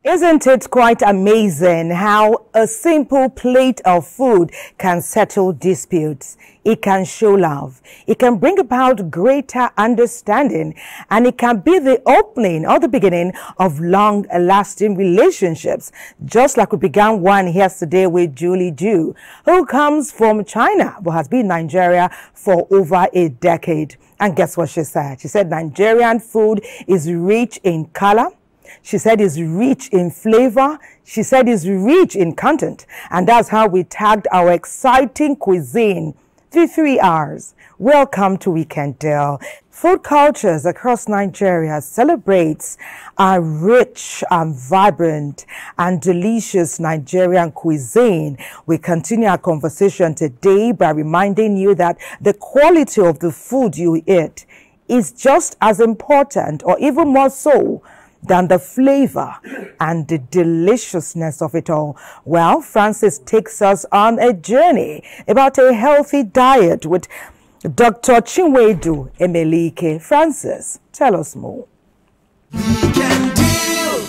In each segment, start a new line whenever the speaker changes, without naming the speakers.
Isn't it quite amazing how a simple plate of food can settle disputes? It can show love. It can bring about greater understanding, and it can be the opening or the beginning of long-lasting relationships. Just like we began one yesterday with Julie Ju, who comes from China but has been in Nigeria for over a decade. And guess what she said? She said Nigerian food is rich in color. She said it's rich in flavor. She said it's rich in content. And that's how we tagged our exciting cuisine. The 3 R's. Welcome to Weekend Deal. Food cultures across Nigeria celebrates a rich and vibrant and delicious Nigerian cuisine. We continue our conversation today by reminding you that the quality of the food you eat is just as important, or even more so, than the flavor and the deliciousness of it all. Well, Francis takes us on a journey about a healthy diet with Dr. Chinwedu Emelike. Francis, tell us more.
Weekend Deal.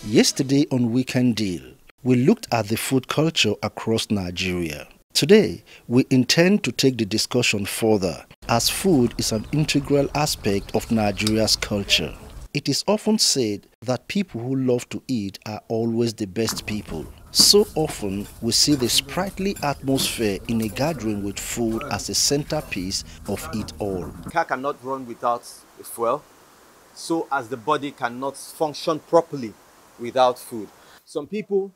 Yesterday on Weekend Deal, we looked at the food culture across Nigeria. Today, we intend to take the discussion further, as food is an integral aspect of Nigeria's culture. It is often said that people who love to eat are always the best people. So often, we see the sprightly atmosphere in a gathering with food as a centerpiece of it all.
A car cannot run without fuel, so as the body cannot function properly without food. Some people,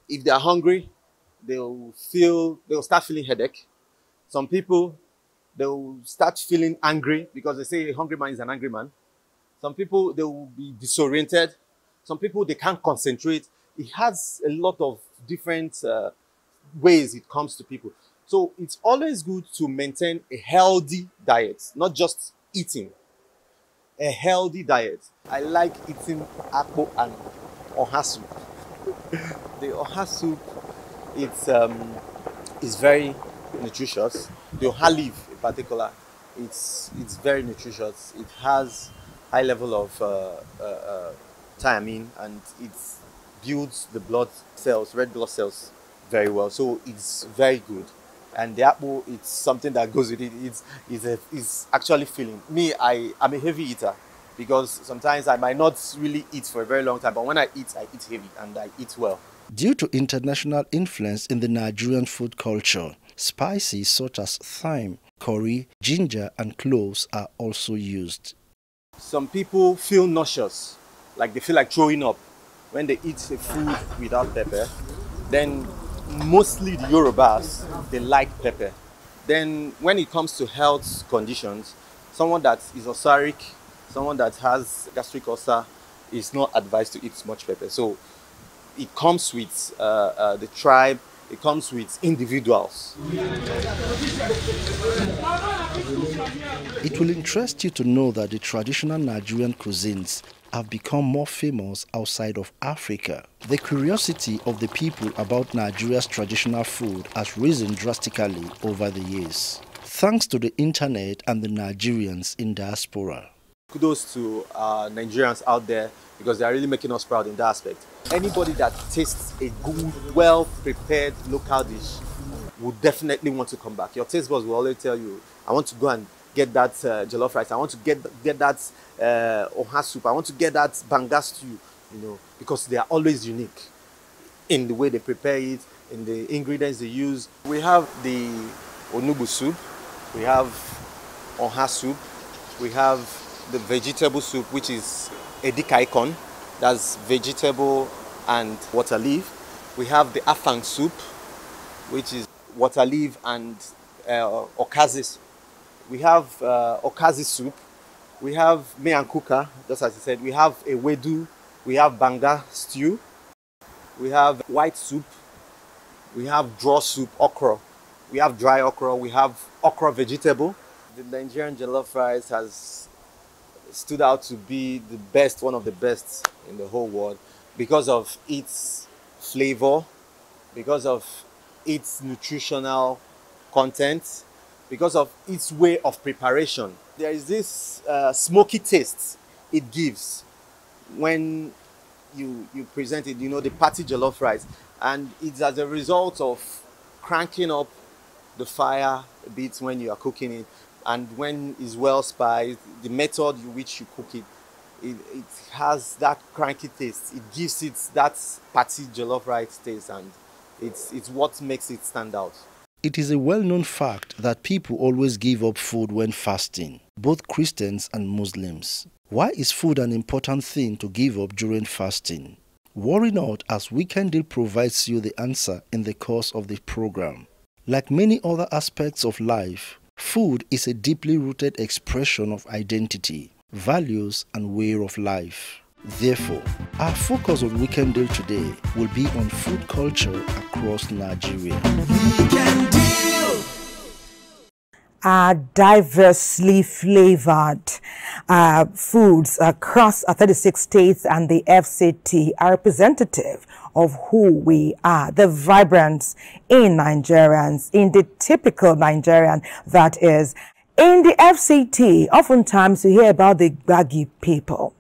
if they are hungry, they'll start feeling headache. Some people, they'll start feeling angry because they say a hungry man is an angry man. Some people, they will be disoriented. Some people, they can't concentrate. It has a lot of different ways it comes to people. So it's always good to maintain a healthy diet, not just eating. A healthy diet. I like eating akpu and oha soup. The oha soup, it's very nutritious. The oha leaf in particular, it's very nutritious. It has high level of thiamine, and it builds the blood cells, red blood cells, very well. So it's very good. And the apple, it's something that goes with it. It's actually filling. Me, I'm a heavy eater because sometimes I might not really eat for a very long time, but when I eat heavy and I eat well.
Due to international influence in the Nigerian food culture, spices such as thyme, curry, ginger, and cloves are also used.
Some people feel nauseous, like they feel like throwing up when they eat a food without pepper. Then mostly the Yorubas, they like pepper. Then when it comes to health conditions, someone that is ulceric, someone that has gastric ulcer is not advised to eat much pepper. So it comes with the tribe, it comes with individuals.
It will interest you to know that the traditional Nigerian cuisines have become more famous outside of Africa. The curiosity of the people about Nigeria's traditional food has risen drastically over the years, thanks to the internet and the Nigerians in diaspora.
Kudos to Nigerians out there, because they are really making us proud in that aspect. Anybody that tastes a good, well-prepared local dish would definitely want to come back. Your taste buds will always tell you, I want to go and get that jollof rice. I want to get that oha soup. I want to get that banga stew, because they are always unique in the way they prepare it, in the ingredients they use. We have the onubu soup, we have oha soup, we have the vegetable soup, which is edikaikon, That's vegetable and water leaf. We have the afang soup, which is water leaf and okazis. We have okazi soup. We have meyankuka, just as I said. We have ewedu. We have banga stew. We have white soup. We have draw soup, okra. We have dry okra. We have okra vegetable. The Nigerian jollof rice has stood out to be the best, one of the best in the whole world, because of its flavor, because of its nutritional content, because of its way of preparation. There is this smoky taste it gives when you present it, the party jollof rice. And it's as a result of cranking up the fire a bit when you are cooking it, and when it's well spiced, the method in which you cook it, it has that cranky taste. It gives it that party jollof rice taste, and it's what makes it stand out.
It is a well-known fact that people always give up food when fasting, both Christians and Muslims. Why is food an important thing to give up during fasting? Worry not, as Weekend Deal provides you the answer in the course of the program. Like many other aspects of life, food is a deeply rooted expression of identity, values, and way of life. Therefore, our focus on Weekend Deal today will be on food culture across Nigeria. Weekend Deal!
Are diversely flavored foods across 36 states and the FCT are representative of who we are, the vibrance in Nigerians, in the typical Nigerian that is. In the FCT, oftentimes you hear about the Gbagi people.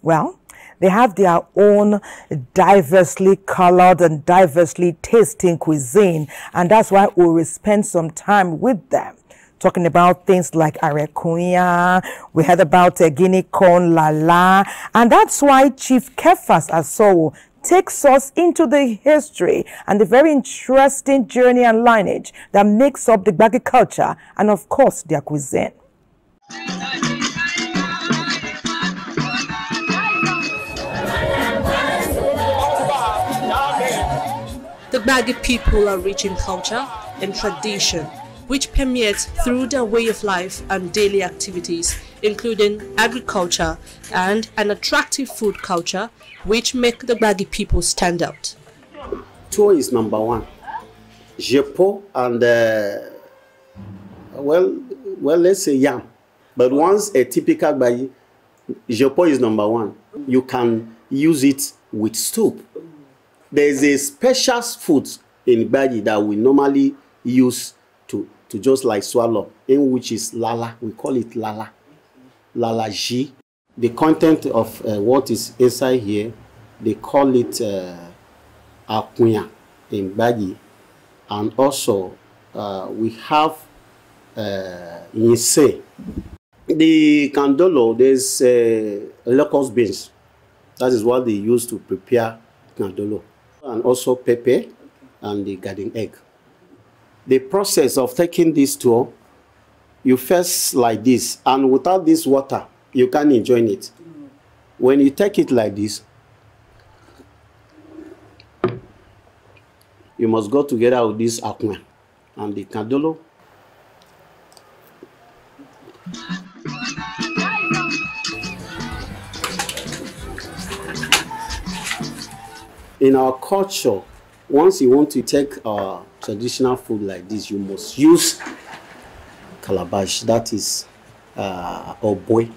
Well, they have their own diversely colored and diversely tasting cuisine, and that's why we will spend some time with them, talking about things like arekunya. We heard about guinea corn lala, and that's why Chief Kefas Asowo takes us into the history and the very interesting journey and lineage that makes up the Gbagi culture and, of course, their cuisine.
The Gbagi people are rich in culture and tradition, which permeates through their way of life and daily activities, including agriculture and an attractive food culture, which make the Gbagi people stand out.
Tuwo is number one. Jepo and, let's say yam. But once a typical Gbagi, Jepo is number one. You can use it with soup. There's a special food in Gbagi that we normally use to just like swallow, in which is lala. We call it lala. Lala G. The content of what is inside here, they call it akunya in Gbagi. And also we have yinse. The kandolo, there's locust beans. That is what they use to prepare kandolo. And also pepper and the garden egg. The process of taking this tuwo, you first like this, and without this water, you can't enjoy it. When you take it like this, you must go together with this akunya and the kandolo. In our culture, once you want to take traditional food like this, you must use calabash, that is oboi.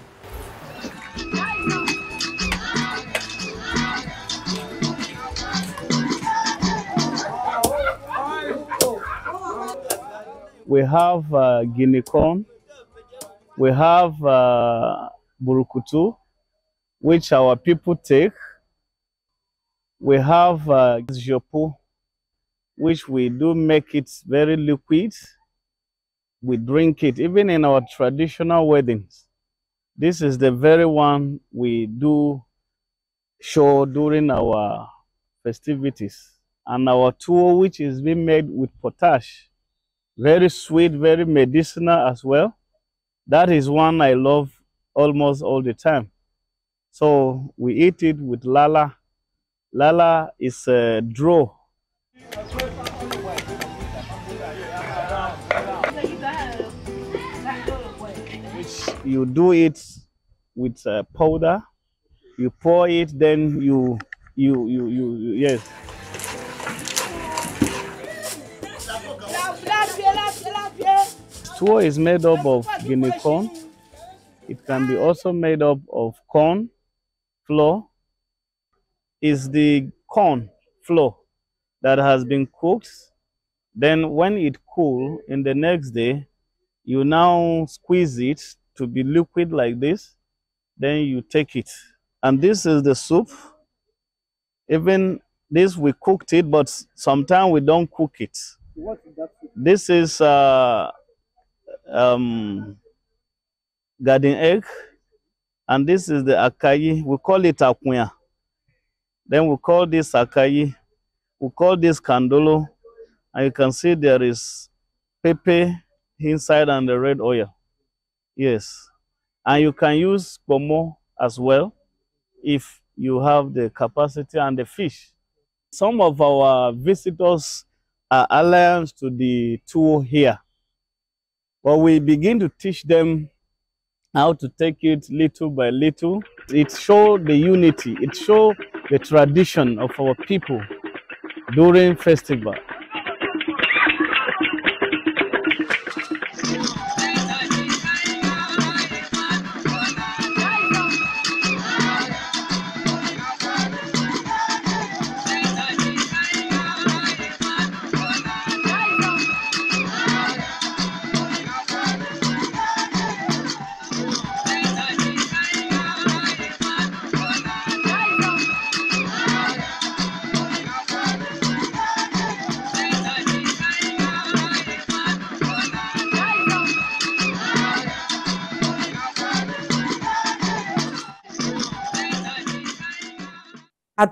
We have guinea corn, we have burukutu, which our people take. We have jopo, which we do make it very liquid. We drink it, even in our traditional weddings. This is the very one we do show during our festivities. And our tuwo, which is being made with potash, very sweet, very medicinal as well. That is one I love almost all the time. So we eat it with lala. Lala is a draw. Which you do it with powder. You pour it, then you yes. Tuwo is made up of guinea corn. It can be also made up of corn flour. Is the corn flour that has been cooked. Then when it cools, in the next day, you now squeeze it to be liquid like this. Then you take it. And this is the soup. Even this, we cooked it, but sometimes we don't cook it. What is that? This is garden egg, and this is the akayi. We call it akunya. Then we call this akayi. We call this kandolo, and you can see there is pepper inside and the red oil. Yes, and you can use pomo as well if you have the capacity and the fish. Some of our visitors are alliance to the tour here, but we begin to teach them how to take it little by little. It shows the unity, it shows the tradition of our people during festival.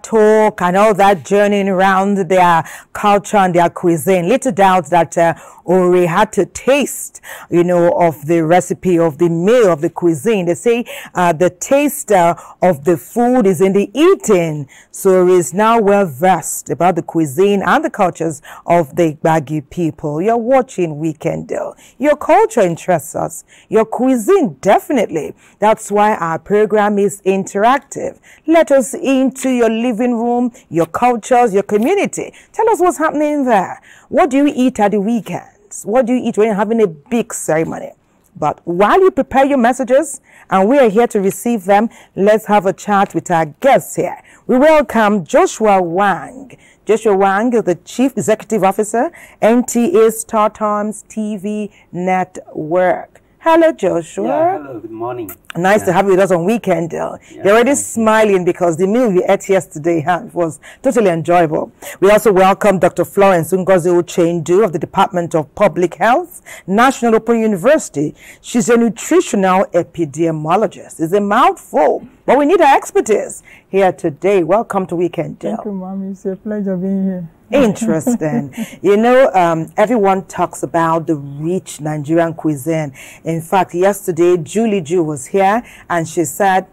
Talk and all that journeying around their culture and their cuisine. Little doubt that Ori had to taste, you know, of the recipe of the meal of the cuisine. They say the taste of the food is in the eating. So Ori is now well versed about the cuisine and the cultures of the Igbagi people. You're watching Weekend Deal. Your culture interests us. Your cuisine, definitely. That's why our program is interactive. Let us into your living room, your cultures, your community. Tell us what's happening there. What do you eat at the weekends? What do you eat when you're having a big ceremony? But while you prepare your messages, and we are here to receive them, let's have a chat with our guests here. We welcome Joshua Wang. Joshua Wang is the Chief Executive Officer, NTA Star Times TV Network. Hello, Joshua.
Yeah, hello, good morning.
Nice to have you with us on Weekend Deal. You're already smiling because the meal you ate yesterday was totally enjoyable. We also welcome Dr. Florence Ngozi Uchendu of the Department of Public Health, National Open University. She's a nutritional epidemiologist. It's a mouthful, but we need her expertise here today. Welcome to Weekend Deal.
Thank you, Mommy. It's a pleasure being here.
Interesting. You know, everyone talks about the rich Nigerian cuisine. In fact, yesterday, Julie Ju was here and she said,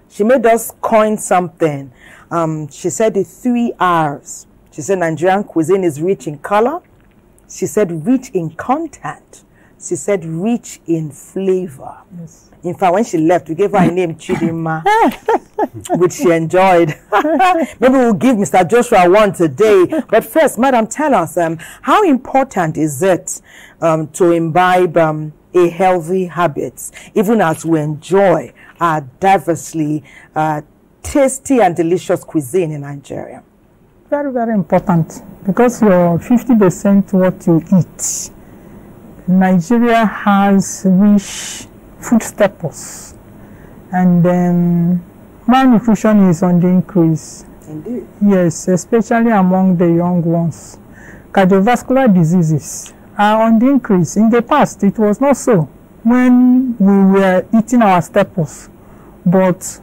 she made us coin something. She said the 3 R's. She said Nigerian cuisine is rich in color. She said rich in content. She said rich in flavor. Yes. In fact, when she left, we gave her a name, Chidima, which she enjoyed. Maybe we'll give Mr. Joshua one today. But first, Madam, tell us, how important is it to imbibe a healthy habits, even as we enjoy our diversely tasty and delicious cuisine in Nigeria?
Very, very important, because you're 50% what you eat. Nigeria has rich food staples, and malnutrition is on the increase.
Indeed.
Yes, especially among the young ones. Cardiovascular diseases are on the increase. In the past, it was not so when we were eating our staples, but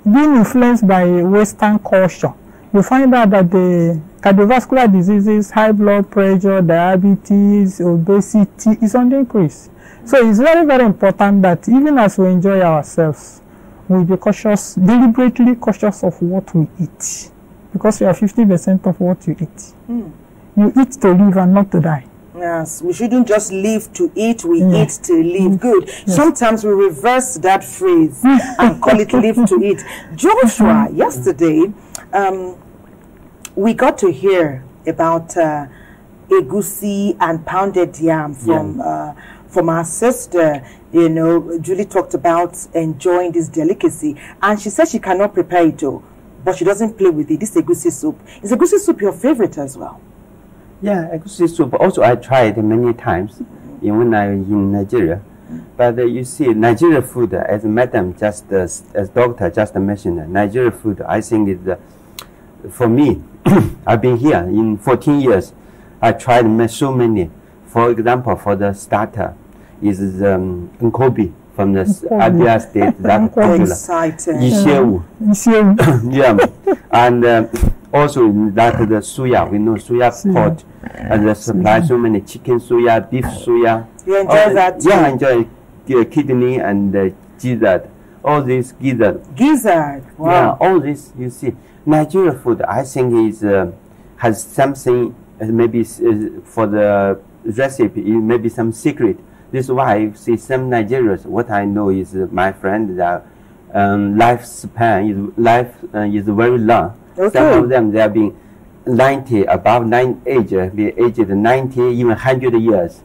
being influenced by Western culture, you find out that the cardiovascular diseases, high blood pressure, diabetes, obesity is on the increase. So it's very, very important that even as we enjoy ourselves, we'll be cautious, deliberately cautious of what we eat, because we are 50% of what you eat. You eat to live and not to die.
Yes, we shouldn't just live to eat, we eat to live. Good. Yes. Sometimes we reverse that phrase and call it live to eat. Joshua, yesterday, we got to hear about egusi and pounded yam from our sister. You know, Julie talked about enjoying this delicacy, and she said she cannot prepare it, but she doesn't play with it. This egusi soup. Is egusi soup your favorite as well?
Yeah, egusi soup. Also, I tried many times when I was in Nigeria. But you see, Nigeria food, as Madam as Doctor just mentioned, Nigeria food, I think is, for me, I've been here in 14 years. I tried so many. For example, for the starter, is Nkobi from the Abuja state. That's popular. Ishewu. Yeah, and also that the suya, we know suya pot, and they supply so many chicken suya, beef suya.
You enjoy that too?
Yeah, I enjoy kidney and gizzard. All this gizzard.
Gizzard. Wow.
Yeah, all this you see. Nigeria food, I think is has something maybe for the recipe, maybe some secret. This is why I see some Nigerians. What I know is my friend that lifespan is very long.
Okay.
Some of them they have been 90, above 9 age, be aged 90, even 100 years.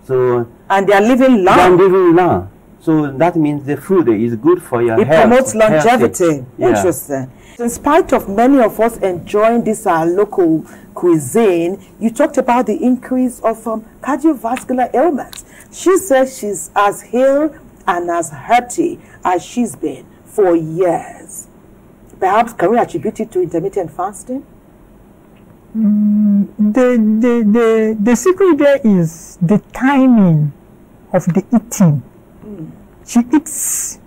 So
and they are living long.
They are living long. So that means the food is good for your health.
It promotes longevity.
Yeah.
Interesting. In spite of many of us enjoying this local cuisine, you talked about the increase of cardiovascular ailments. She says she's as ill and as healthy as she's been for years. Perhaps can we attribute it to intermittent fasting?
The secret there is the timing of the eating. She eats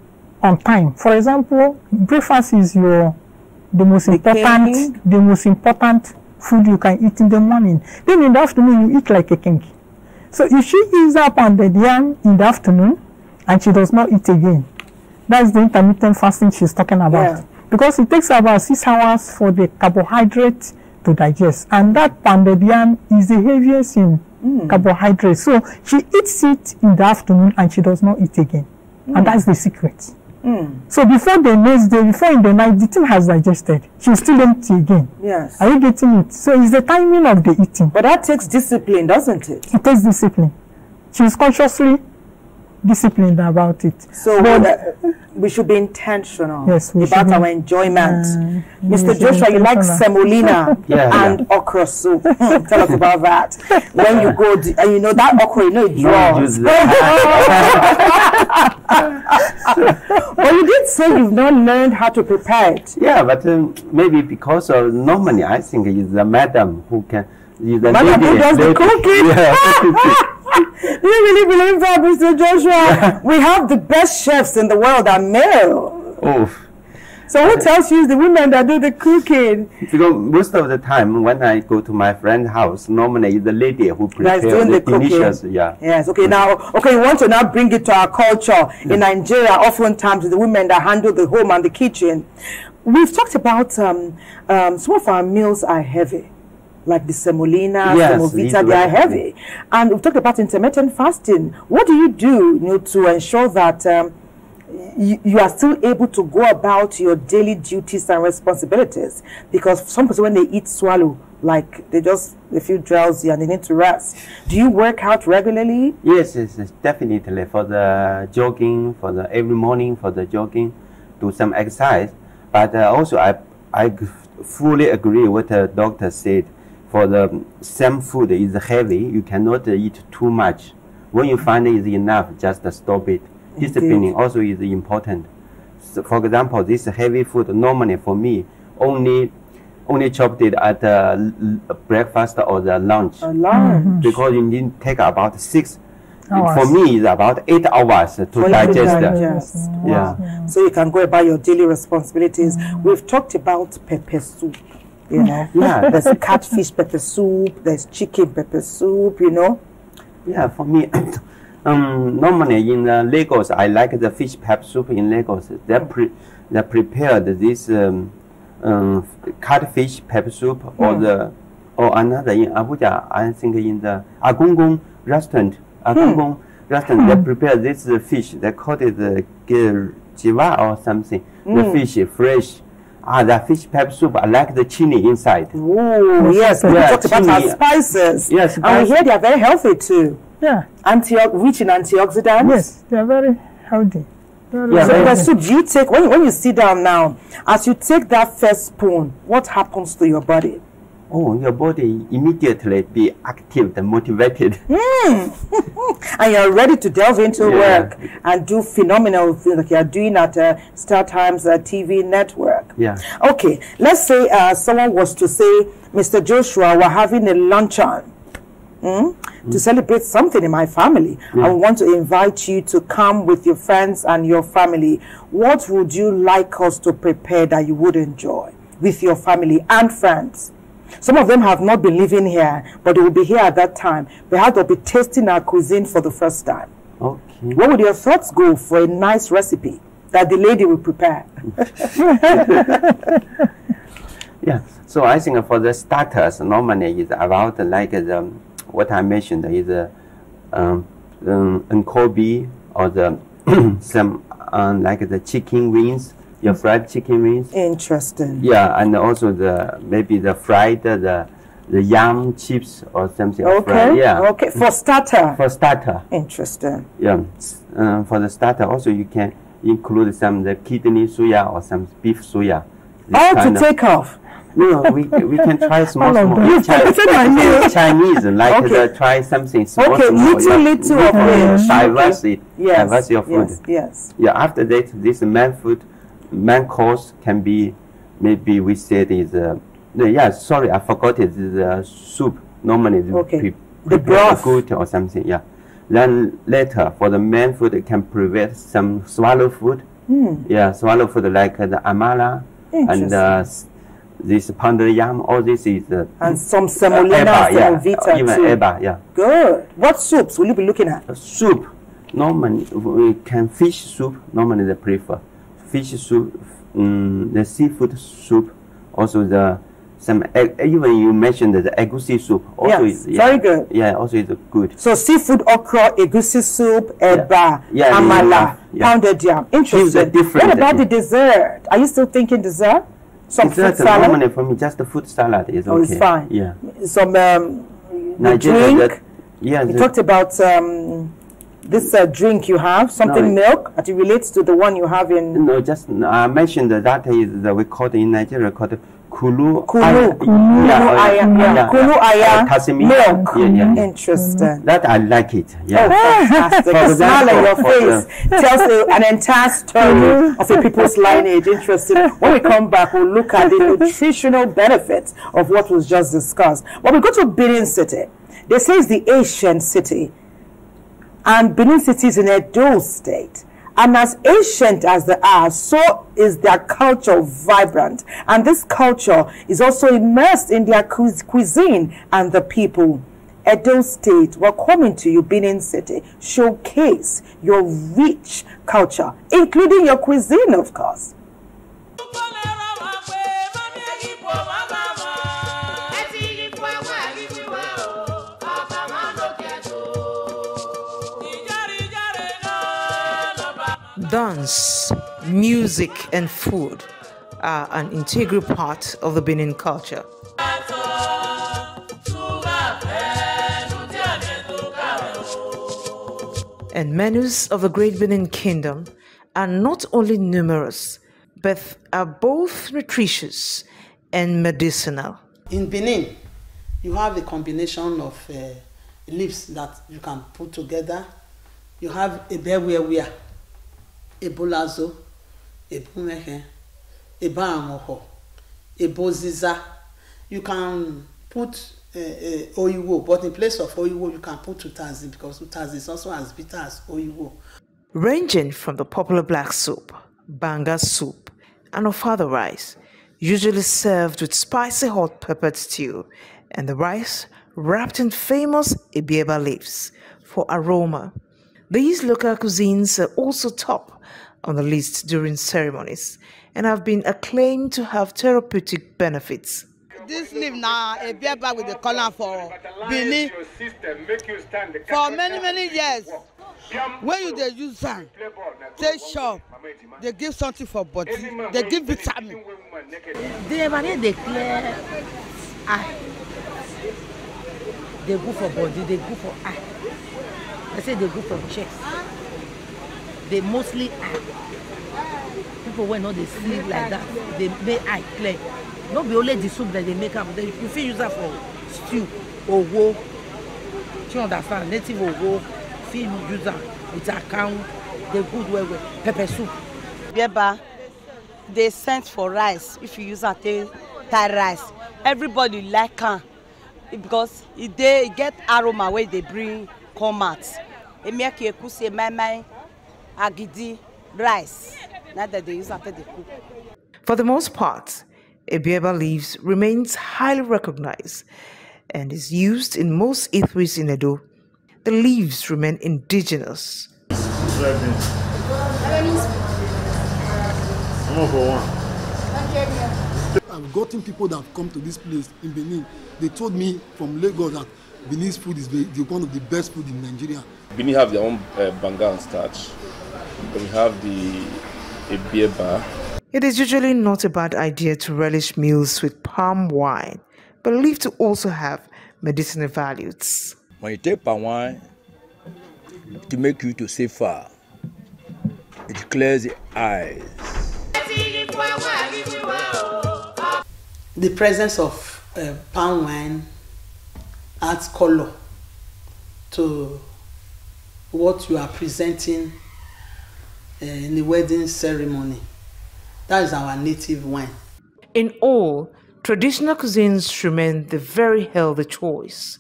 on time. For example, breakfast is the most important food you can eat in the morning. Then in the afternoon you eat like a king. So if she eats up on the yam in the afternoon and she does not eat again, that's the intermittent fasting she's talking about. Yeah. Because it takes about 6 hours for the carbohydrate to digest, and that pounded yam is the heaviest in carbohydrates. So she eats it in the afternoon and she does not eat again, and that's the secret. So before the next day, before in the night, the thing has digested. She's still empty again.
Yes.
Are you getting it? So it's the timing of the eating.
But that takes discipline, doesn't it?
It takes discipline. She's consciously disciplined about it.
So we should be intentional about our enjoyment. Mr. Joshua, you like semolina and okra soup. Tell us about that. When you go, and you know that okra, you know it draws. But you did say you've not learned how to prepare it.
Yeah, but maybe because of normally I think it's the madam who can.
Madam who does the cooking.
Yeah.
Do you really believe that, Mr. Joshua? We have the best chefs in the world are male.
Oh.
So who tells you it's the women that do the cooking?
Because most of the time when I go to my friend's house, normally it's the lady who prepares the dishes. Yeah.
Yes. Okay. Now, we want to now bring it to our culture. In Nigeria, oftentimes it's the women that handle the home and the kitchen. We've talked about some of our meals are heavy. Like the semolina, semovita, they are heavy. And we've talked about intermittent fasting. What do you do, to ensure that you are still able to go about your daily duties and responsibilities? Because some people, when they eat swallow, like they feel drowsy and they need to rest. Do you work out regularly?
Yes, definitely. For the jogging, every morning for the jogging, do some exercise. But also I fully agree with the doctor said. For the same food is heavy, you cannot eat too much. When you find it is enough, just stop it. Disciplining also is important. So for example, this heavy food normally for me only chopped it at breakfast or the lunch. Because you need to take about 6 hours. For me, it's about 8 hours to digest.
Yeah. So you can go about your daily responsibilities. We've talked about pepper soup. There's catfish pepper soup, there's chicken pepper soup,
Yeah, for me, Normally in Lagos, I like the fish pep soup in Lagos. They prepared this catfish pep soup, or another in Abuja. I think in the Agungung restaurant. They prepare this fish. They call it jiwa or something. The fish fresh. The fish pep soup. I like the chili inside.
Oh yes, we talked about our spices.
Yes,
and we hear they are very healthy too.
Yeah.
Rich in antioxidants.
Yes, they are very healthy.
So the soup, do you take when you sit down now, as you take that first spoon, what happens to your body?
Oh, your body immediately be active and motivated.
And you're ready to delve into work and do phenomenal things like you're doing at Star Times TV network.
Yeah.
Okay, let's say someone was to say, Mr. Joshua, we're having a luncheon to celebrate something in my family. I want to invite you to come with your friends and your family. What would you like us to prepare that you would enjoy with your family and friends? Some of them have not been living here, but they will be here at that time. Perhaps they'll be tasting our cuisine for the first time.
Okay.
What would your thoughts go for a nice recipe that the lady will prepare?
Yeah. So I think for the starters, normally is about like what I mentioned is Kobe or the some like the chicken wings. Your fried chicken wings.
Interesting.
Yeah, and also maybe the fried the yam chips or something.
Okay.
Fried. Yeah.
Okay. For starter.
For starter.
Interesting.
Yeah. For the starter, also you can include some the kidney suya or some beef suya.
All to take off.
No, we can try small. Chinese like try something small.
Okay, little of it.
Diverse it.
Yes.
Diverse your food.
Yes.
Yeah. After that, this main course can be, maybe we said is sorry, I forgot it. Is soup. Normally
the broth
good or something. Yeah. Then later for the main food, it can prepare some swallow food. Yeah, swallow food like the amala and this pounded yam. All this is
and some semolina and vita
even
too.
eba. Yeah.
Good. What soups will you be looking at?
Soup. Normally we can fish soup. Normally they prefer. Fish soup, the seafood soup, also some egg, even you mentioned the egusi soup. Also
very good.
Yeah, also is good.
So seafood okra, egusi soup, eba, amala, pounded yam. Interesting. What about the dessert? Are you still thinking dessert? Some
dessert,
fruit salad?
normally for me, just the fruit salad is okay.
Oh, it's fine.
Yeah.
Some
Nigeria,
drink. You talked about this drink you have, something milk, that it relates to the one you have in...
No, just I mentioned that is we call it in Nigeria called Kulu
aya milk.
Yeah.
Interesting.
That I like it. Yeah.
Oh, fantastic. The smile on your face tells an entire story of a people's lineage. Interesting. When we come back, we'll look at the nutritional benefits of what was just discussed. But we go to Benin City. They say it's the ancient city. And Benin City is in Edo State. And as ancient as they are, so is their culture vibrant. And this culture is also immersed in their cuisine and the people. Edo State, we're coming to you, Benin City. Showcase your rich culture, including your cuisine, of course.
Dance, music, and food are an integral part of the Benin culture. And menus of the Great Benin Kingdom are not only numerous, but are both nutritious and medicinal.
In Benin, you have a combination of leaves that you can put together. You have a bewewea, a bolazo, a bumehe, a baamoho, a boziza. You can put oyiwo, but in place of oyiwo, you can put utazi, because utazi is also as bitter as oyiwo.
Ranging from the popular black soup, banga soup, and ofada rice, usually served with spicy hot peppered stew, and the rice wrapped in famous ebieba leaves for aroma. These local cuisines are also top on the list during ceremonies and have been acclaimed to have therapeutic benefits.
This leaf now a biaba with the color for Benin for many years. When you use them, they sure they give something for body, they give vitamin.
They clear eye. They go for body, they go for eye. I say they go for chest. They mostly eye. People when not they sleep like that, they make eye clear. Not be only the soup that they make up. You feel use that for stew or wo. You understand? Native or wo. Feel use that with account. The good way pepper soup.
Bieba, they sent for rice. If you use that Thai rice, everybody like can because they get aroma where they bring come out. It make you say my agidi rice. Not that they use after they cook.
For the most part, Ebieba leaves remains highly recognized and is used in most eateries in Edo. The leaves remain indigenous.
I've gotten people that have come to this place in Benin. They told me from Lagos that Benin's food is one of the best food in Nigeria.
Benin have their own banga and starch. We have the Ebieba.
It is usually not a bad idea to relish meals with palm wine, but believed to also have medicinal values.
When you take palm wine, to make you to see far, it clears the eyes.
The presence of palm wine adds color to what you are presenting in the wedding ceremony. That is our native wine.
In all, traditional cuisines remain the very healthy choice,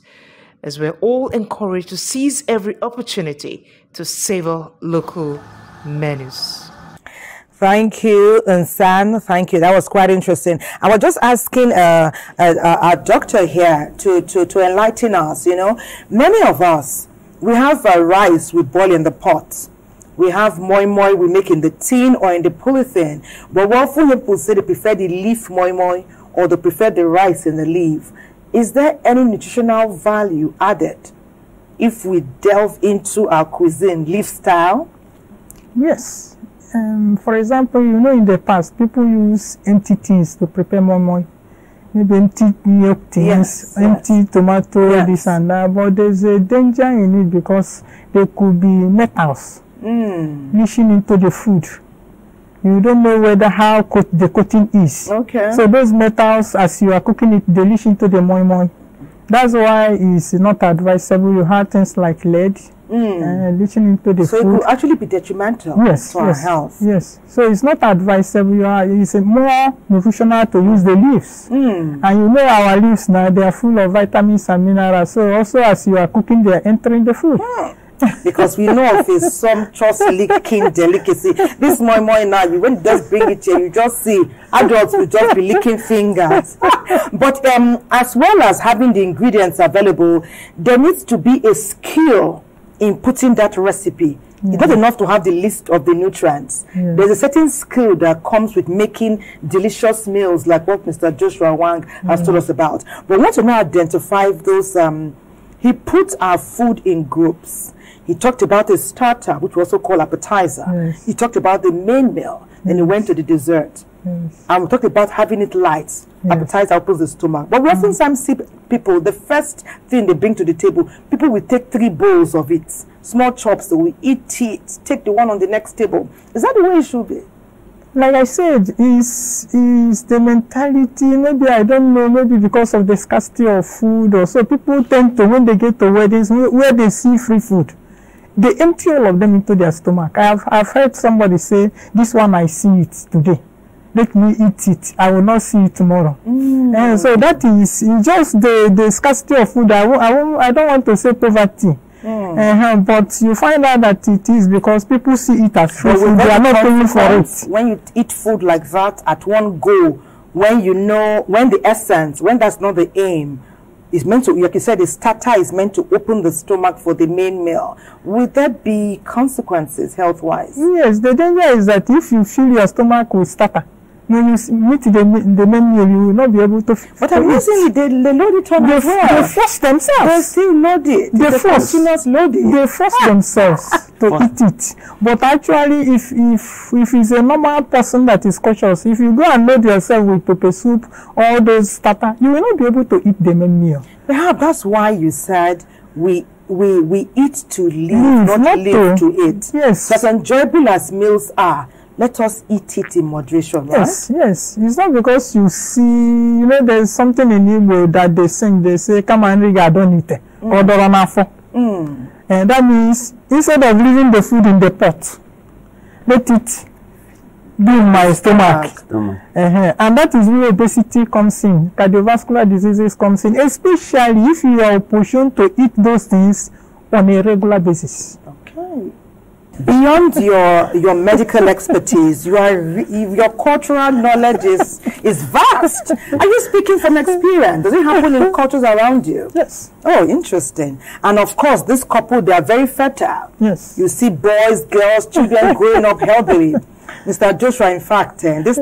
as we're all encouraged to seize every opportunity to savor local menus.
Thank you, Nsan. Thank you. That was quite interesting. I was just asking our doctor here to enlighten us. You know, many of us, we have rice we boil in the pot. We have moi moi we make in the tin or in the polythene. But what people say they prefer the leaf moi moi or they prefer the rice in the leaf. Is there any nutritional value added if we delve into our cuisine leaf style?
Yes. For example, you know, in the past, people use empty tins to prepare moi moi. Maybe empty milk tins, empty tomato, this and that. But there's a danger in it because there could be metals leaching into the food. You don't know whether how the coating is. Okay. So those metals, as you are cooking it, they leach into the moi moi. That's why it's not advisable. You have things like lead leaching into the food.
So it could actually be detrimental to our health.
Yes. So it's not advisable. It's more nutritional to use the leaves. And you know our leaves now, they are full of vitamins and minerals. So also as you are cooking, they are entering the food.
Because we know of a sumptuous licking delicacy. This moi moi now, you won't just bring it here, you just see adults will just be licking fingers. But as well as having the ingredients available, there needs to be a skill in putting that recipe. It's not enough to have the list of the nutrients. There's a certain skill that comes with making delicious meals like what Mr. Joshua Wang has told us about. But we want to now identify those. He put our food in groups. He talked about a starter, which we also call appetizer. He talked about the main meal. Then he went to the dessert. And we talked about having it light. Appetizer opens the stomach. But we often see people, the first thing they bring to the table, people will take 3 bowls of it. Small chops, they will eat it, take the one on the next table. Is that the way it should be?
Like I said, is the mentality, maybe I don't know, maybe because of the scarcity of food or so, people tend to, when they get to weddings, where they see free food, they empty all of them into their stomach. I've heard somebody say, this one I see it today. Let me eat it. I will not see it tomorrow. And so that is just the scarcity of food. I don't want to say poverty. But you find out that it is because people see it as free food. They are not paying for it.
When you eat food like that at one go, when you know, when the essence, when that's not the aim, is meant to, like you said, the starter is meant to open the stomach for the main meal. Would there be consequences health-wise?
Yes, the danger is that if you fill your stomach with starter, when you meet the main meal, you will not be able to.
But amazingly, they load it on as well.
They force themselves.
They still load it.
They force
loading.
They force themselves to eat it. But actually, if it's a normal person that is cautious, if you go and load yourself with pepper soup, all those starter, you will not be able to eat the main meal.
Perhaps that's why you said we eat to live, not live to eat.
Yes.
As enjoyable as meals are, let us eat it in moderation, right?
Yes, yes. It's not because you see, you know, there's something in Igbo that they sing, they say, come and riga, don't eat it. Or and that means, instead of leaving the food in the pot, let it be in my stomach. And that is where obesity comes in, cardiovascular diseases comes in, especially if you are opportuned to eat those things on a regular basis.
Okay. Beyond your medical expertise, your cultural knowledge is vast. Are you speaking from experience? Does it happen in cultures around you?
Yes.
Oh, interesting. And of course, this couple, they are very fertile.
Yes.
You see boys, girls, children growing up healthily. Mr. Joshua, in fact, this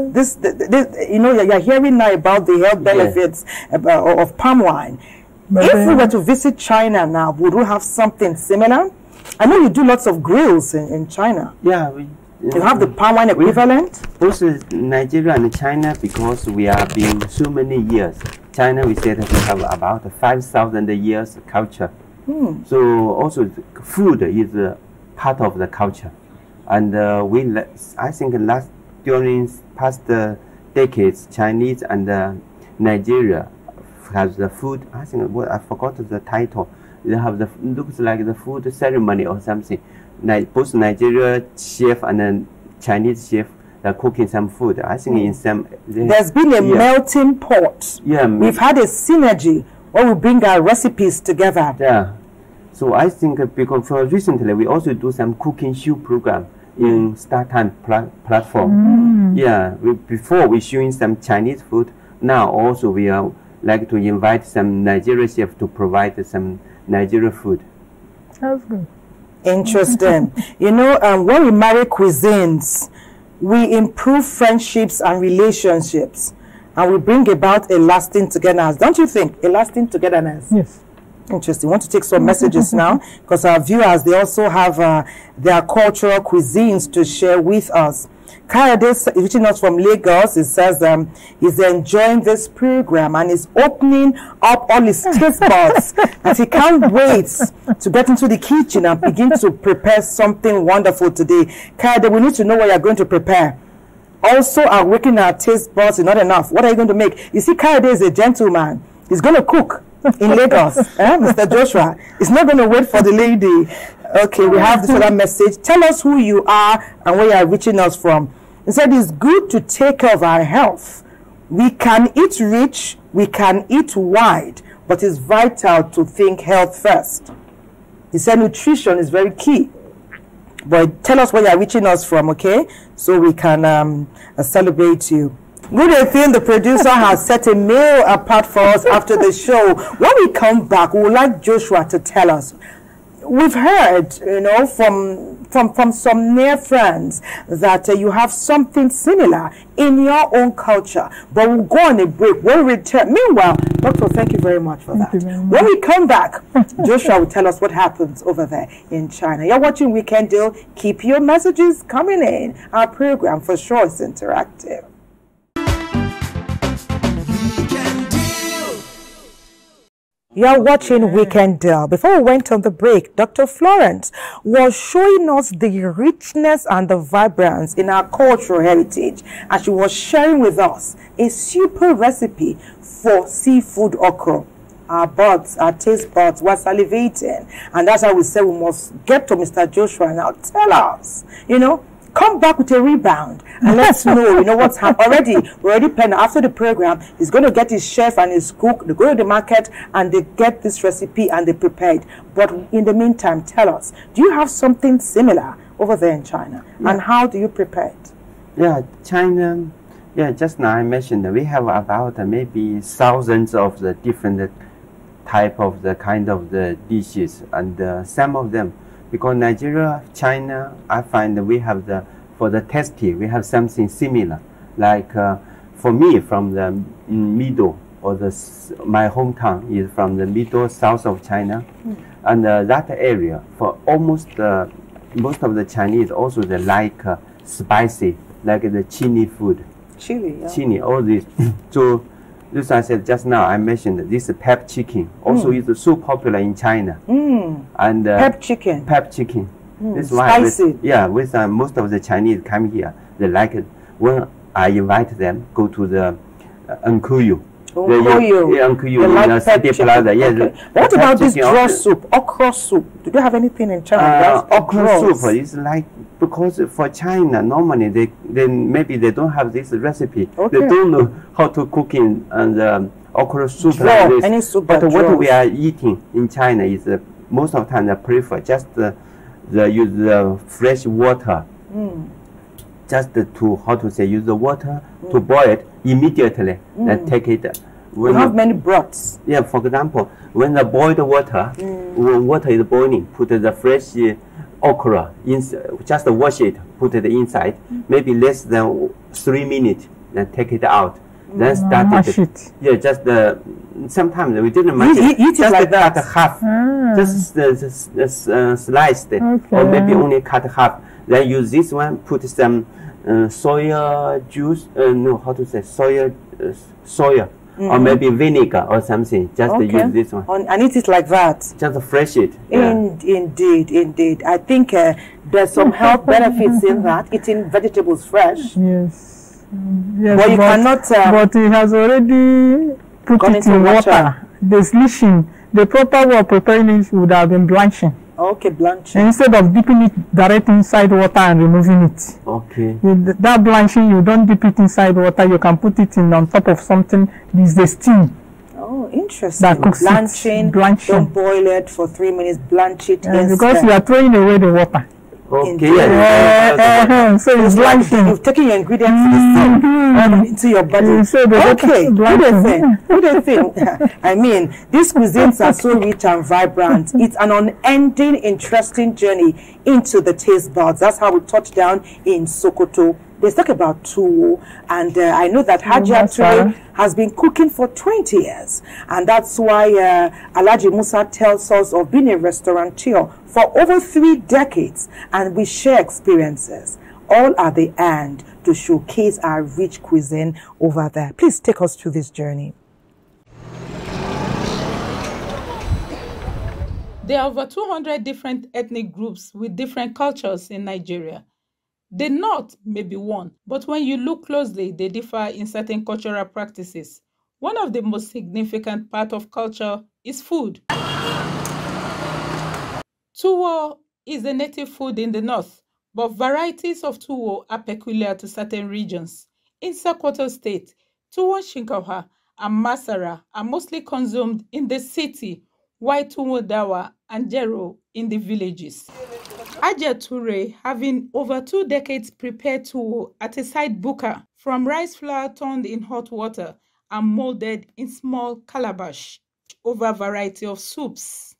you know, you're hearing now about the health benefits of palm wine. If we were to visit China now, would we have something similar? I know you do lots of grills in China.
Yeah,
you have the palm wine equivalent?
Both Nigeria and China, because we have been so many years. China, we said that we have about 5,000 years culture. So also food is a part of the culture. And I think during past decades, Chinese and Nigeria has the food. I think I forgot the title. They have looks like the food ceremony or something. Both Nigeria chef and then Chinese chef are cooking some food. I think in some
there's been a melting pot.
Yeah,
we've had a synergy where we bring our recipes together.
Yeah, so I think because for recently we also do some cooking show program in StarTime platform. Yeah, before we showing some Chinese food. Now also we are like to invite some Nigerian chef to provide some Nigerian food.
That's good.
Interesting. You know, when we marry cuisines, we improve friendships and relationships, and we bring about a lasting togetherness. Don't you think? A lasting togetherness.
Yes.
Interesting. We want to take some messages now, because our viewers, they also have their cultural cuisines to share with us. Kayode is reaching us from Lagos. It says he's enjoying this program and is opening up all his taste buds, and he can't wait to get into the kitchen and begin to prepare something wonderful today. Kayode, we need to know what you're going to prepare. Also, awakening our taste buds is not enough. What are you going to make? You see, Kayode is a gentleman. He's going to cook in Lagos. Mr. Joshua, he's not going to wait for the lady. Okay, we have this other message. Tell us who you are and where you are reaching us from. He said it's good to take care of our health. We can eat rich, we can eat wide, but it's vital to think health first. He said nutrition is very key. But tell us where you are reaching us from, okay? So we can celebrate you. Good evening, the producer has set a meal apart for us after the show. When we come back, we would like Joshua to tell us. We've heard, you know, from some near friends that you have something similar in your own culture. But we'll go on a break. We'll return. Meanwhile, Doctor, thank you very much for that. When we come back, Joshua will tell us what happens over there in China. You're watching Weekend Deal. Keep your messages coming in. Our program for sure is interactive. You're watching Weekend Deal. Before we went on the break, Dr. Florence was showing us the richness and the vibrance in our cultural heritage, and she was sharing with us a super recipe for seafood okra. Our buds, our taste buds were salivating, and that's how we said we must get to Mr. Joshua now. Tell us, you know, come back with a rebound and let's know, you know, what's happening. We're already planning. After the program, he's going to get his chef and his cook. They go to the market and they get this recipe and they prepare it. But in the meantime, tell us, do you have something similar over there in China? Yeah. And how do you prepare it?
Yeah, China, yeah, just now I mentioned that we have about maybe thousands of the different type of the kind of the dishes, and some of them, because Nigeria, China, I find that we have for the tasty, we have something similar. Like for me, from the middle, or my hometown is from the middle south of China, and that area, for almost most of the Chinese also they like spicy, like the chili food.
Chili, yeah.
Chili, all this. So this I said just now, I mentioned this pep chicken also is so popular in China. And
pep chicken.
Pep chicken. This why
spicy.
With most of the Chinese come here, they like it. When I invite them, go to the Nkuyu.
Nkuyu
in City Plaza. Yes.
Okay. What about this draw soup, okra soup? Do they have anything in China?
Okra soup is like, because for China normally they maybe they don't have this recipe.
Okay.
They don't know how to cook in okra soup
draw,
like this.
any soup
but what
draws.
we are eating in China is most of the time they prefer just use the fresh water. Just to use the water to boil it immediately, then take it.
We have many broths.
Yeah, for example, when the boiled water, when water is boiling, put the fresh okra in, just wash it, put it inside, maybe less than 3 minutes, then take it out. Then start it. Yeah, just sometimes we didn't mash it.
Eat it like that.
Cut half, just slice it, or maybe only cut half. Then use this one, put some soya juice, soya, or maybe vinegar or something, just to use this one.
And eat it like that.
Just fresh it.
Yeah. Indeed. I think there's some health benefits in that, eating vegetables fresh.
Yes,
but you cannot...
but it has already put it in water. The slishing, the proper way of preparing it would have been blanching.
Okay, blanching.
Instead of dipping it directly inside water and removing it.
Okay.
With that blanching, you don't dip it inside water. You can put it in on top of something. This is the steam.
Oh, interesting.
That cooks
blanching. Don't boil it for 3 minutes. Blanch it.
Because you are throwing away the water.
Okay.
So it's blanching.
You've taken your ingredients into your body. Okay. Good thing. I mean, these cuisines are so rich and vibrant. It's an unending, interesting journey into the taste buds. That's how we touch down in Sokoto. Let's talk about tuwo, and I know that Hajia Ture has been cooking for 20 years, and that's why Alhaji Musa tells us of being a restaurateur for over 3 decades, and we share experiences, all at the end to showcase our rich cuisine over there. Please take us through this journey.
There are over 200 different ethnic groups with different cultures in Nigeria. The North may be one, but when you look closely, they differ in certain cultural practices. One of the most significant parts of culture is food. Tuwo is a native food in the North, but varieties of tuwo are peculiar to certain regions. In Sokoto State, tuwo shinkafa and masara are mostly consumed in the city, while tuwo dawa and jero in the villages. Hajia Ture, having over 2 decades, prepared tuwo at a side buka from rice flour turned in hot water and molded in small calabash over a variety of soups.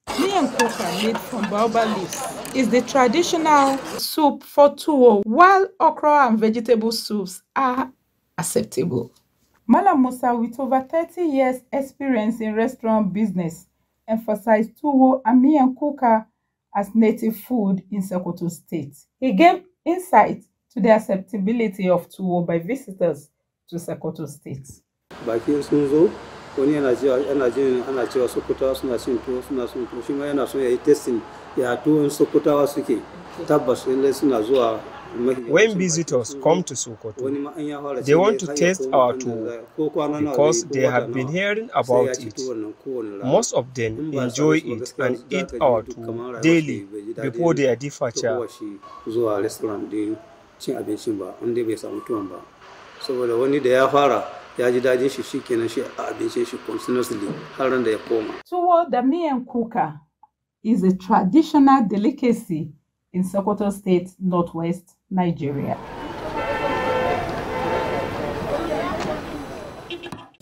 Miyan kuka, made from baobab leaves, is the traditional soup for tuwo, while okra and vegetable soups are acceptable. Malam Musa, with over 30 years experience in restaurant business, emphasized tuwo and miyan kuka as native food in Sokoto State. He gave insight to the acceptability of tuwo by visitors to Sokoto State.
Baki sun zo, wani yana cewa Sokotawa suna cin tuwo, shi ma yana so ya yi testing ya tuwon Sokotawa suke. Tabbas lallai suna zuwa.
When visitors come to Sokoto, they want to taste our tuwo because they have been hearing about it. Most of them enjoy it and eat our tuwo daily before their departure.
Tuwo da miyan kuka is a traditional delicacy in Sokoto State, northwest Nigeria.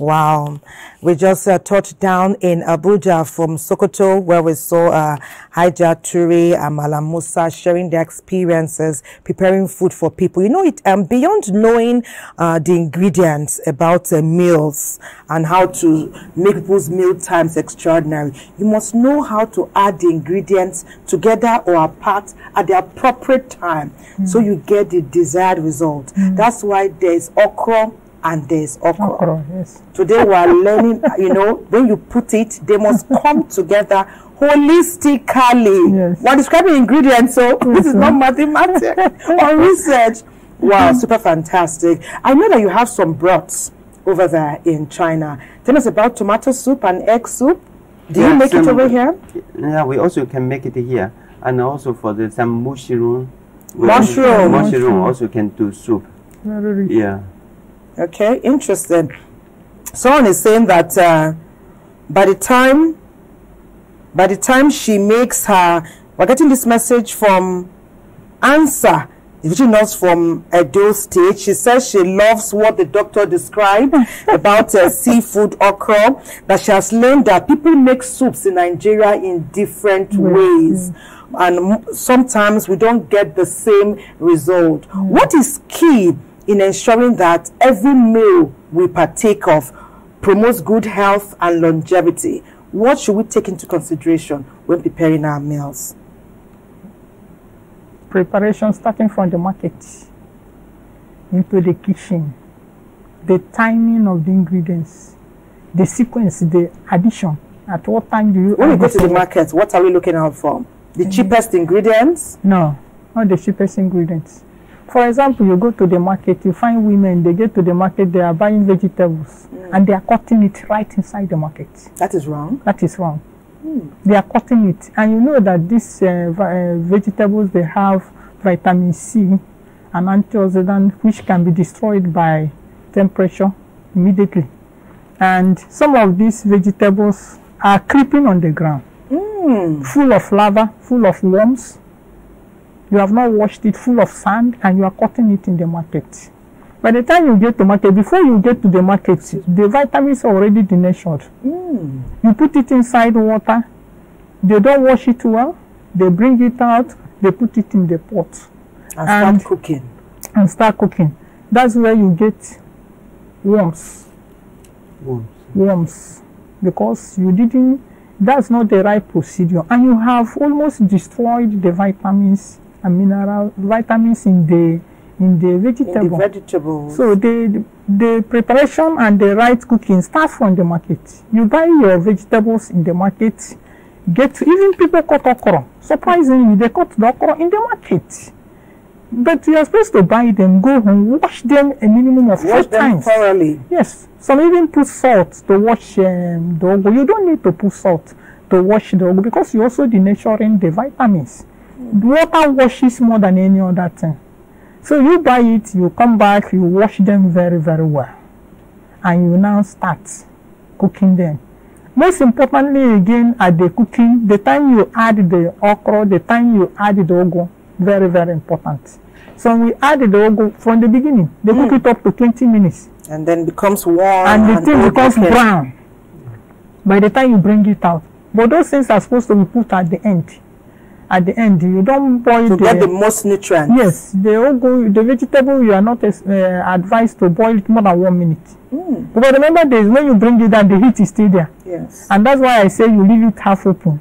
Wow. We just touched down in Abuja from Sokoto, where we saw Haja Ture and Malam Musa sharing their experiences preparing food for people. You know, it beyond knowing the ingredients about meals and how to make people's meal times extraordinary, you must know how to add the ingredients together or apart at the appropriate time so you get the desired result. That's why there's okra and there's okra.
Yes.
Today we are learning, you know, when you put it, they must come together holistically.
Yes.
We're describing ingredients, so this is not mathematics or research. Wow, super fantastic. I know that you have some broths over there in China. Tell us about tomato soup and egg soup. Do you make it over here?
Yeah, we also can make it here. And also for some mushroom.
Mushroom
also can do soup.
Very rich.
Yeah.
Okay, interesting. Someone is saying that by the time she makes her, we're getting this message from Ansa, visiting us from Edo State. She says she loves what the doctor described about seafood okra, that she has learned that people make soups in Nigeria in different ways. And sometimes we don't get the same result. What is key in ensuring that every meal we partake of promotes good health and longevity? What should we take into consideration when preparing our meals?
Preparation starting from the market into the kitchen, the timing of the ingredients, the sequence, the addition. At what time do you...
When we go to the market, what are we looking out for? The cheapest ingredients?
No, not the cheapest ingredients. For example, you go to the market, you find women, they get to the market, they are buying vegetables, and they are cutting it right inside the market.
That is wrong?
That is wrong. They are cutting it. And you know that these vegetables, they have vitamin C and antioxidant, which can be destroyed by temperature immediately. And some of these vegetables are creeping on the ground, full of lava, full of worms. You have not washed it, full of sand, and you are cutting it in the market. By the time you get to market, before you get to the market, the vitamins are already denatured. You put it inside water, they don't wash it well, they bring it out, they put it in the pot.
And start cooking.
And start cooking. That's where you get worms. Worms. Because you didn't, that's not the right procedure. And you have almost destroyed the vitamins and mineral vitamins in the vegetables. So the preparation and the right cooking starts from the market. You buy your vegetables in the market. Even people cut okra. Surprisingly, they cut the okra in the market. But you are supposed to buy them, go home, wash them a minimum of 4 times.
Thoroughly.
Yes. Some even put salt to wash the ugu. You don't need to put salt to wash the ugu because you're also denaturing the vitamins. Water washes more than any other thing. So you buy it, you come back, you wash them very, very well. And you now start cooking them. Most importantly, again, at the cooking, the time you add the okra, the time you add the ugu, very, very important. So we add the ugu from the beginning. They cook it up to 20 minutes.
And then becomes warm.
And the thing becomes brown by the time you bring it out. But those things are supposed to be put at the end. At the end, you don't boil
to get the most nutrients.
Yes, the ugu, the vegetable, you are not advised to boil it more than 1 minute. But remember, when you bring it down, the heat is still there.
Yes.
And that's why I say you leave it half open,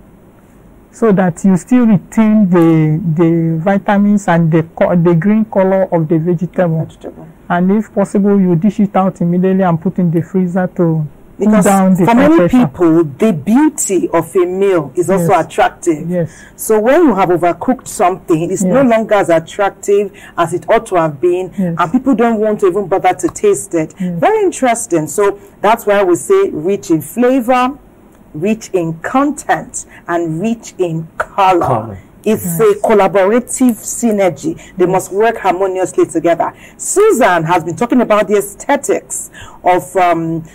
so that you still retain the vitamins and the green color of the vegetable. And if possible, you dish it out immediately and put in the freezer to
because for many people, the beauty of a meal is also attractive.
Yes.
So when you have overcooked something, it's no longer as attractive as it ought to have been, and people don't want to even bother to taste it. Very interesting. So that's why we say rich in flavor, rich in content, and rich in color. It's a collaborative synergy. They must work harmoniously together. Susan has been talking about the aesthetics of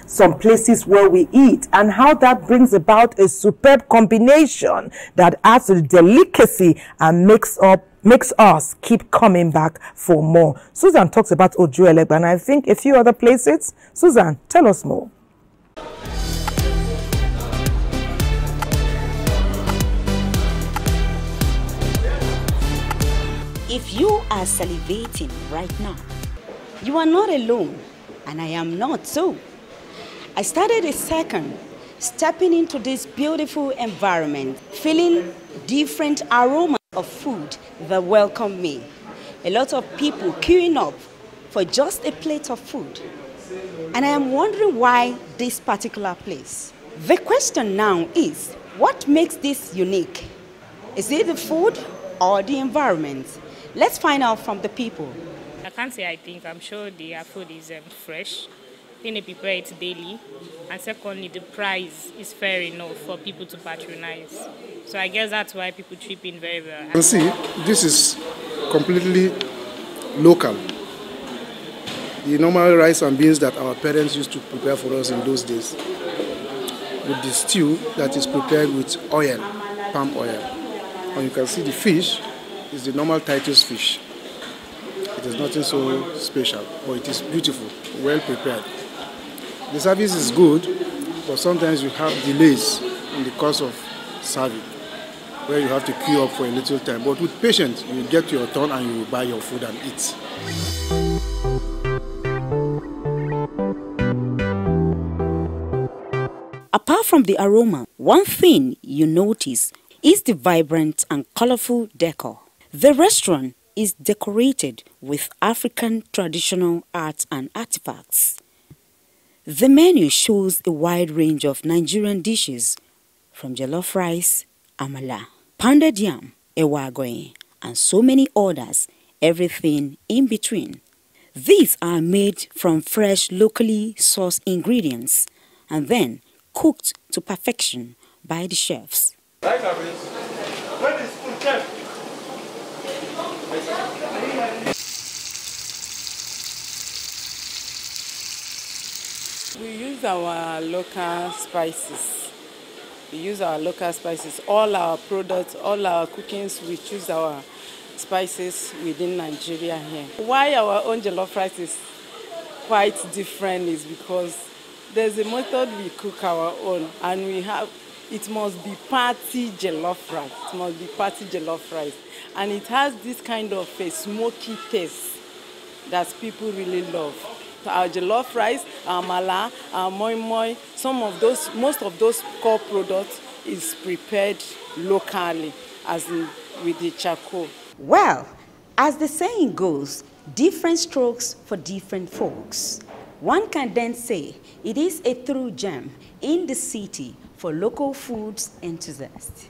some places where we eat and how that brings about a superb combination that adds to the delicacy and makes us keep coming back for more. Susan talks about Ojuelegba, and I think a few other places. Susan, tell us more.
If you are salivating right now, you are not alone, and I am not too. I started a second, stepping into this beautiful environment, feeling different aromas of food that welcome me. A lot of people queuing up for just a plate of food. And I am wondering why this particular place. The question now is, what makes this unique? Is it the food or the environment? Let's find out from the people.
I can't say I think. I'm sure their food is fresh. I think they prepare it daily. And secondly, the price is fair enough for people to patronize. So I guess that's why people chip in very well.
You can see, this is completely local. The normal rice and beans that our parents used to prepare for us in those days, with the stew that is prepared with oil, palm oil. And you can see the fish is the normal Titus fish. It is nothing so special, but it is beautiful, well prepared. The service is good, but sometimes you have delays in the course of serving, where you have to queue up for a little time. But with patience, you will get to your turn and you will buy your food and eat.
Apart from the aroma, one thing you notice is the vibrant and colorful decor. The restaurant is decorated with African traditional art and artifacts. The menu shows a wide range of Nigerian dishes, from jollof rice, amala, pounded yam, ewagoye, and so many others, everything in between. These are made from fresh, locally sourced ingredients and then cooked to perfection by the chefs.
We use our local spices. All our products, all our cookings, we choose our spices within Nigeria here. Why our own jollof rice is quite different is because there's a method we cook our own, and it must be party jollof rice. And it has this kind of a smoky taste that people really love. Our jollof rice, our mala, our moi moi, most of those core products is prepared locally, as in with the charcoal.
Well, as the saying goes, different strokes for different folks. One can then say it is a true gem in the city for local foods enthusiasts.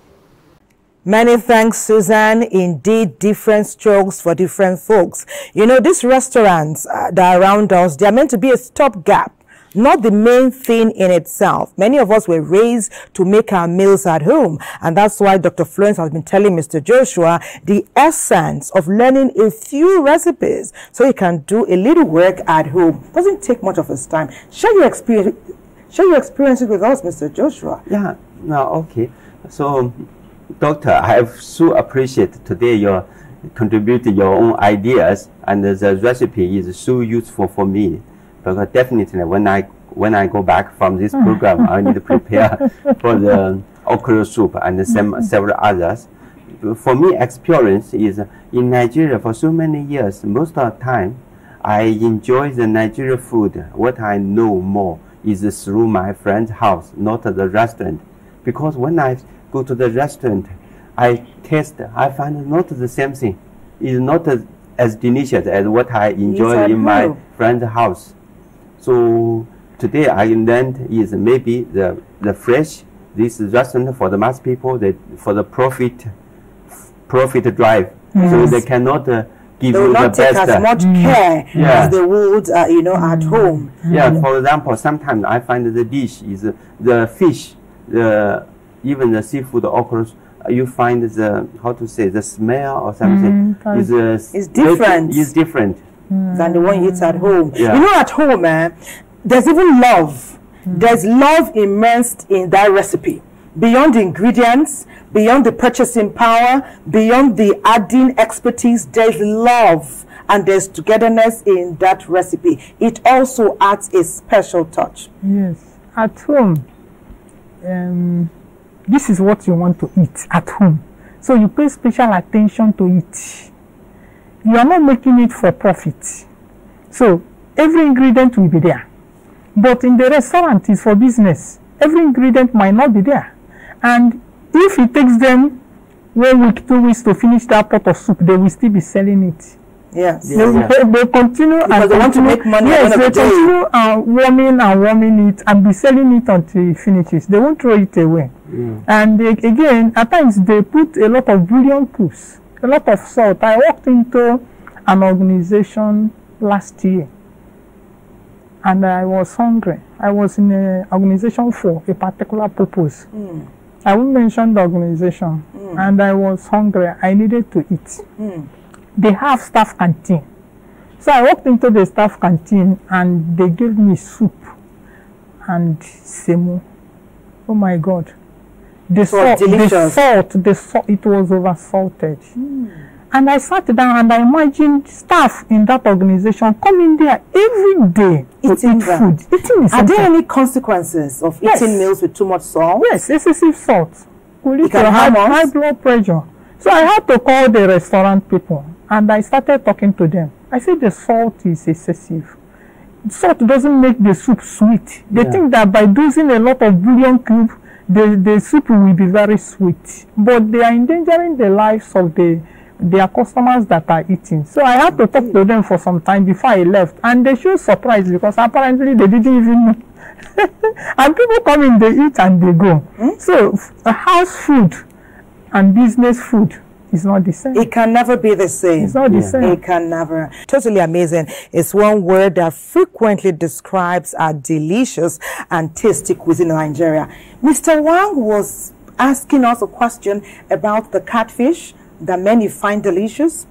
Many thanks, Susan. Indeed, different strokes for different folks. You know, these restaurants that are around us, they are meant to be a stopgap, not the main thing in itself. Many of us were raised to make our meals at home, and that's why Dr. Florence has been telling Mr. Joshua the essence of learning a few recipes so he can do a little work at home. Doesn't take much of his time. Share your experiences with us, Mr. Joshua.
Yeah, no, okay. So, Doctor, I have so appreciated today your contributed your own ideas, and the recipe is so useful for me. Because definitely when I go back from this program, I need to prepare for the okra soup and several others. For me, experience is in Nigeria for so many years. Most of the time, I enjoy the Nigerian food. What I know more is through my friend's house, not the restaurant. Because when I go to the restaurant, I find it not the same thing. It's not as delicious as what I enjoy in my friend's house. So today I learned is maybe the fresh, this restaurant for the mass people, for the profit drive. Yes. So they cannot give you the best. They will not take as much care
as they would, at home.
Yeah, for example, sometimes I find the dish is the fish, even the seafood okra, you find the smell or something is different. Is different
than the one you eat at home. Yeah. You know, at home, there's even love. There's love immersed in that recipe. Beyond the ingredients, beyond the purchasing power, beyond the adding expertise, there's love and there's togetherness in that recipe. It also adds a special touch.
Yes. At home, this is what you want to eat at home. So you pay special attention to it. You are not making it for profit. So every ingredient will be there. But in the restaurant, it's for business. Every ingredient might not be there. And if it takes them 1 week, 2 weeks to finish that pot of soup, they will still be selling it.
Yes.
They continue
because
and
they want to make money.
Yes, they continue warming it and be selling it until it finishes. They won't throw it away. And again, at times they put a lot of bouillon cubes, a lot of salt. I walked into an organization last year and I was hungry. I was in an organization for a particular purpose. I won't mention the organization. And I was hungry. I needed to eat. They have staff canteen. So I walked into the staff canteen and they gave me soup and semo. Oh my God. The salt, it was over salted. And I sat down and I imagined staff in that organization coming there every day to eat food.
Are there any consequences of eating meals with too much salt?
Yes, excessive salt could lead to
harm
high blood pressure. So I had to call the restaurant people and I started talking to them. I said the salt is excessive. Salt doesn't make the soup sweet. They think that by using a lot of bouillon cube, the soup will be very sweet. But they are endangering the lives of their customers that are eating. So I had to talk to them for some time before I left. And they showed surprise because apparently they didn't even know. And people come in, they eat and they go. So house food and business food is not the same.
It can never be the same.
It's not the same.
It can never. Totally amazing. It's one word that frequently describes our delicious and tasty cuisine in Nigeria. Mr. Wang was asking us a question about the catfish that many find delicious.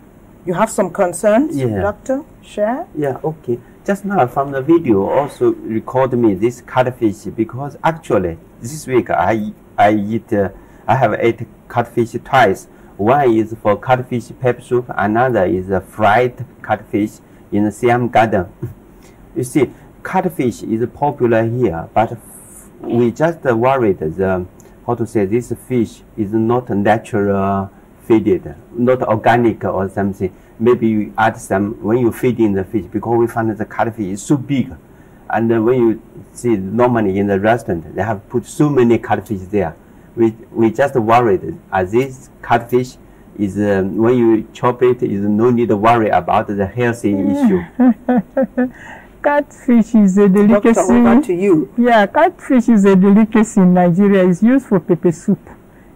You have some concerns, Doctor? Share?
Yeah, okay. Just now from the video also recalled me this catfish because actually this week I have ate catfish twice. One is for catfish pepper soup, another is a fried catfish in the Siam Garden. You see, catfish is popular here, but we just worried this fish is not natural feeded, not organic or something. Maybe you add some when you feed in the fish because we found that the catfish is so big. And when you see normally in the restaurant, they have put so many catfish there. We just worried this catfish is when you chop it is no need to worry about the healthy issue.
Catfish is a delicacy.
Doctor, over to you.
Yeah, catfish is a delicacy in Nigeria. It's used for pepper soup.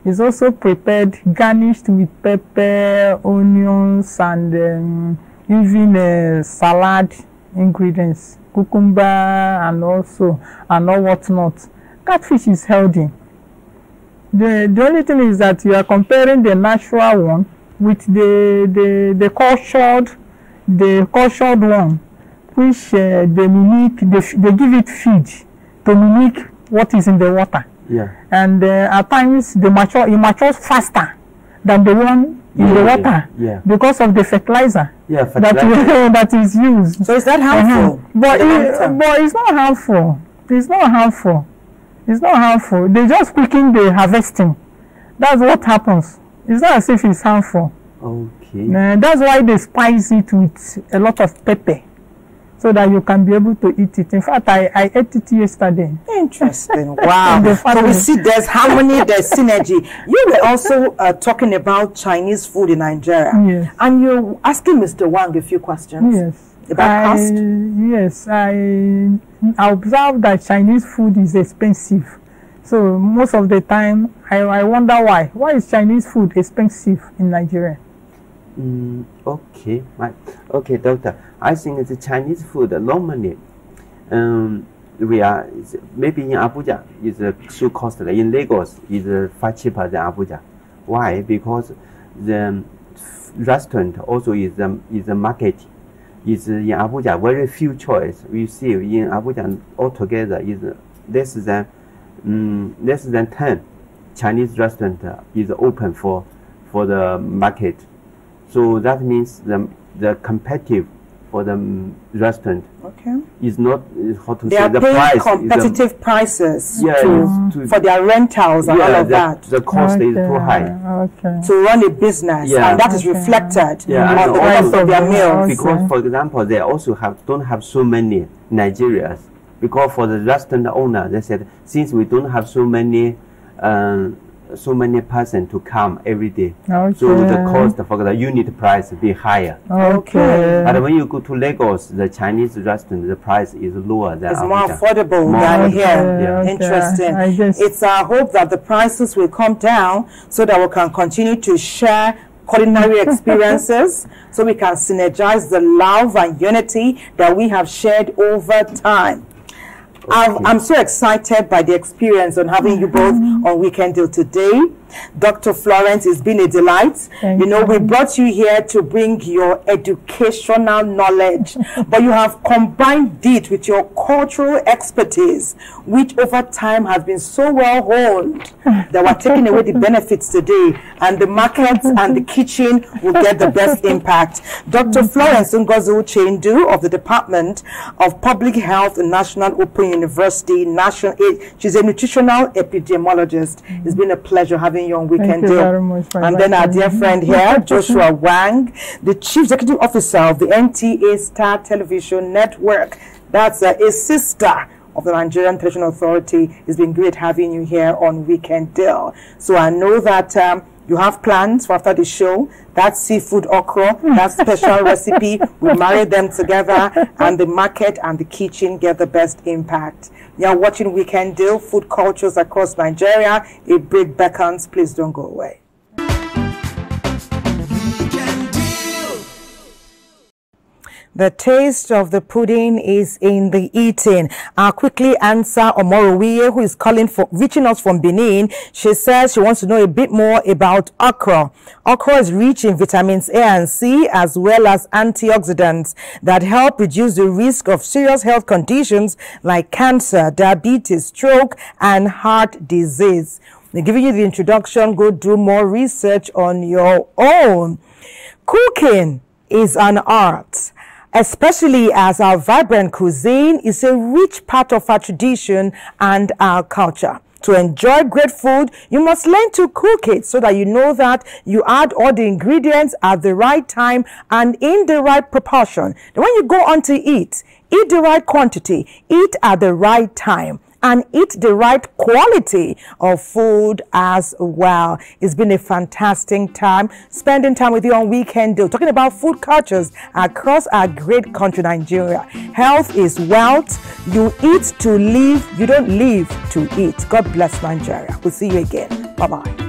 It's also prepared, garnished with pepper, onions, and even salad ingredients, cucumber, and all whatnot. Catfish is healthy. The only thing is that you are comparing the natural one with the cultured one, which they give it feed to mimic what is in the water.
Yeah.
And at times it matures faster than the one in the water because of the fertilizer that is used.
So is that harmful?
But it's not harmful. It's not harmful. It's not harmful. They just quicken the harvesting. That's what happens. It's not as if it's harmful.
Okay.
That's why they spice it with a lot of pepper, so that you can be able to eat it. In fact, I ate it yesterday.
Interesting. Wow. So we see there's harmony, there's synergy. You were also talking about Chinese food in Nigeria.
Yes.
And you're asking Mr. Wang a few questions.
Yes.
About cost?
Yes. I observed that Chinese food is expensive. So most of the time, I wonder why. Why is Chinese food expensive in Nigeria?
Okay, okay, doctor. I think the Chinese food normally, maybe in Abuja is so costly. In Lagos is far cheaper than Abuja. Why? Because the restaurant also is a market. Is in Abuja very few choice. We see in Abuja altogether is less than 10 Chinese restaurant is open for the market. So that means the competitive for the restaurant.
Okay.
It's not how to
They
say
are
the
paying
price.
competitive prices
For
their rentals and all of that.
The cost is too high.
Okay.
To run a business, and that is reflected
and
on the price of their meals.
Because, for example, they also don't have so many Nigerians. Because for the restaurant owner, they said, since we don't have so many persons to come every day, so the cost for the unit price will be higher.
Okay.
But when you go to Lagos, the Chinese restaurant, the price is lower than
It's
Abuja.
more affordable than here.
Yeah.
Interesting. It's our hope that the prices will come down so that we can continue to share culinary experiences, so we can synergize the love and unity that we have shared over time. I'm so excited by the experience on having you both on Weekend Deal today. Dr. Florence, it's been a delight. We brought you here to bring your educational knowledge, but you have combined it with your cultural expertise, which over time has been so well honed that we're taking away the benefits today, and the markets and the kitchen will get the best impact. Dr. Florence Ngozi Uchendu of the Department of Public Health and National Open University, she's a nutritional epidemiologist. It's been a pleasure having you on Weekend Deal.
Very much for
and then our dear friend here, Joshua Wang, the Chief Executive Officer of the NTA Star Television Network. That's a sister of the Nigerian Television Authority. It's been great having you here on Weekend Deal. So I know that you have plans for after the show. That seafood okra, that special recipe, we marry them together, and the market and the kitchen get the best impact. You're watching Weekend Deal, food cultures across Nigeria. A break beckons. Please don't go away. The taste of the pudding is in the eating. I'll quickly answer Omorowiye, who is reaching us from Benin. She says she wants to know a bit more about okra. Okra is rich in vitamins A and C, as well as antioxidants that help reduce the risk of serious health conditions like cancer, diabetes, stroke, and heart disease. We're giving you the introduction. Go do more research on your own. Cooking is an art, especially as our vibrant cuisine is a rich part of our tradition and our culture. To enjoy great food, you must learn to cook it so that you know that you add all the ingredients at the right time and in the right proportion. Then when you go on to eat the right quantity, eat at the right time, and eat the right quality of food as well. It's been a fantastic time spending time with you on Weekend Deal, talking about food cultures across our great country, Nigeria. Health is wealth. You eat to live. You don't live to eat. God bless Nigeria. We'll see you again. Bye-bye.